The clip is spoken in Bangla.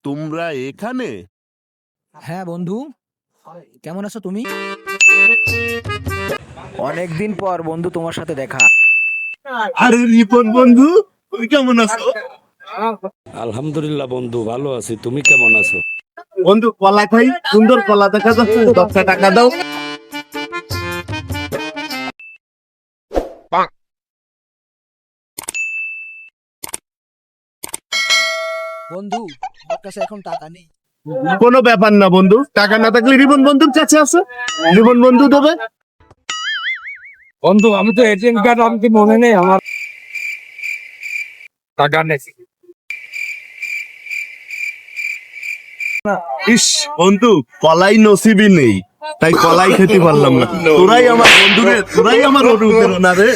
তোমরা এখানে? হ্যাঁ বন্ধু, কেমন আছো তুমি? অনেকদিন পর বন্ধু তোমার সাথে দেখা। আরে রিপন বন্ধু, তুমি কেমন আছো? আলহামদুলিল্লাহ বন্ধু, ভালো আছি। তুমি কেমন আছো? বন্ধু কলা খাই, সুন্দর কলা দেখা যাচ্ছে, 10টা টাকা দাও। বন্ধু, আমার কাছে এখন টাকা নেই। কোনো ব্যাপার না বন্ধু, টাকা না থাকলে রিপন বন্ধুর কাছে আছে, রিপন বন্ধু দেবে। বন্ধু আমি তো এটিএম কার্ড আমাকে মনে নেই আমার টাকা নেই। ইস বন্ধু, কলাই নসিবই নেই, তাই কলাই খেতে পারলাম না। তোরাই আমার বন্ধু রে, তোরাই আমার অনুপ্রেরণা রে।